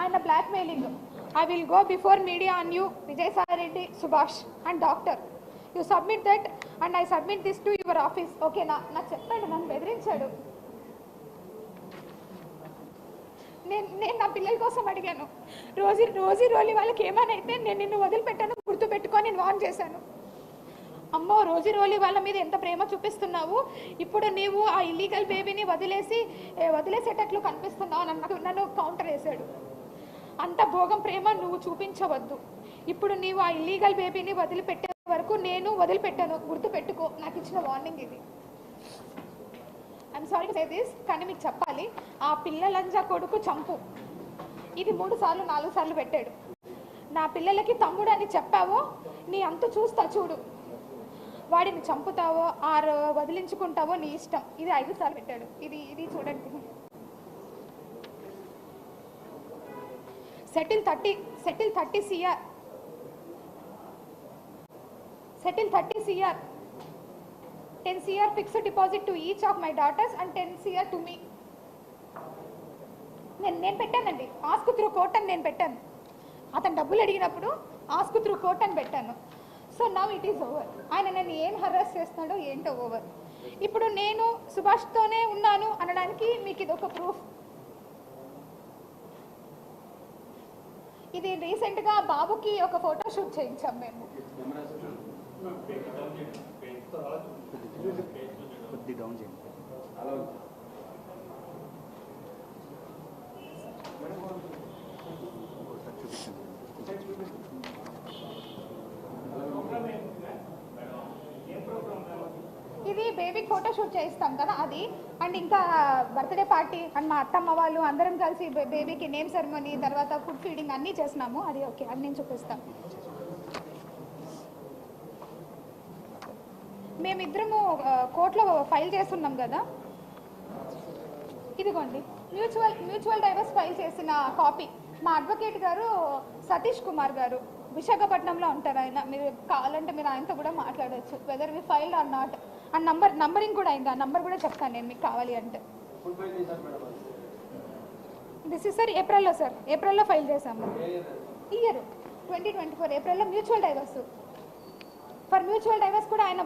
ఆయన blackmailing. I will go before media on you, Vijay Reddy, Subhash and doctor. You submit that and I submit this to your office. Okay na చెప్పాడు, నన్ను బెదిరించాడు. నేను నా పిల్లల కోసం అడిగాను. రోజీ రోలి వాళ్ళకి ఏమైనా అయితే నేను నిన్ను వదిలిపెట్టాను, గుర్తుపెట్టుకొని నేను వార్న్ చేశాను. అమ్మో, రోజీ రోలి వాళ్ళ మీద ఎంత ప్రేమ చూపిస్తున్నావు, ఇప్పుడు నీవు ఆ ఇల్లీగల్ బేబీని వదిలేసేటట్లు కనిపిస్తున్నావు నన్ను కౌంటర్ వేశాడు. అంత భోగం ప్రేమ నువ్వు చూపించవద్దు. ఇప్పుడు నీవు ఆ ఇల్లీగల్ బేబీని వదిలిపెట్టే వరకు నేను వదిలిపెట్టాను, గుర్తుపెట్టుకో. నాకు ఇచ్చిన వార్నింగ్ ఇది. I'm sorry to say this, కానీ మీకు చెప్పాలి, ఆ పిల్లలంజా కొడుకు చంపు ఇది 3 సార్లు 4 సార్లు పెట్టాడు. నా పిల్లలకి తమ్ముడు అని చెప్పావో నీ అంత చూస్తా చూడు. వాడిని చంపుతావో ఆరు వదిలించుకుంటావో నీ ఇష్టం. ఇది 5 సార్లు పెట్టాడు. ఇది చూడండి. settle 30 CR, settle 30 CR, 10 CR fixed deposit to each of my daughters and 10 CR to me. నేను పెట్టానండి, ఆస్క్ త్రూ కోర్ట్ అని నేను పెట్టాను. అతను డబ్బులు అడిగినప్పుడు ఆస్క్ త్రూ కోర్ట్ అని పెట్టాను. So now it is over. ఆయన నన్ను ఏం హరాస్ చేస్తున్నాడో ఏంటో ఓవర్. ఇప్పుడు నేను సుభాష్తోనే ఉన్నాను అనడానికి మీకు ఇది ఒక ప్రూఫ్. ఇది రీసెంట్గా బాబుకి ఒక ఫోటో షూట్ చేయించాం మేము. ఇది బేబీకి ఫోటో షూట్ చేయిస్తాం కదా అది, అండ్ ఇంకా బర్త్డే పార్టీ అండ్ మా అత్తమ్మ వాళ్ళు అందరం కలిసి బేబీకి నేమ్ సెరమనీ, తర్వాత ఫుడ్ ఫీడింగ్ అన్నీ చేసినాము. అది ఓకే, అది నేను చూపిస్తాను. మేమిద్దరము కోర్టులో ఫైల్ చేస్తున్నాం కదా, ఇదిగోండి మ్యూచువల్ డైవర్స్ ఫైల్ చేసిన కాపీ. మా అడ్వకేట్ గారు సతీష్ కుమార్ గారు విశాఖపట్నంలో ఉంటారు. ఆయన మీరు కావాలంటే మీరు ఆయనతో కూడా మాట్లాడవచ్చు, whether we file or not. ఆ నంబరింగ్ కూడా అయింది, ఆ నంబర్ కూడా చెప్తాను నేను మీకు కావాలి అంటే. దిస్ ఇస్ సార్ ఏప్రిల్లో ఫైల్ చేశాము. ఇయర్ 2024 ఏప్రిల్లో mutual divorce. For mutual divorce కూడా ఆయన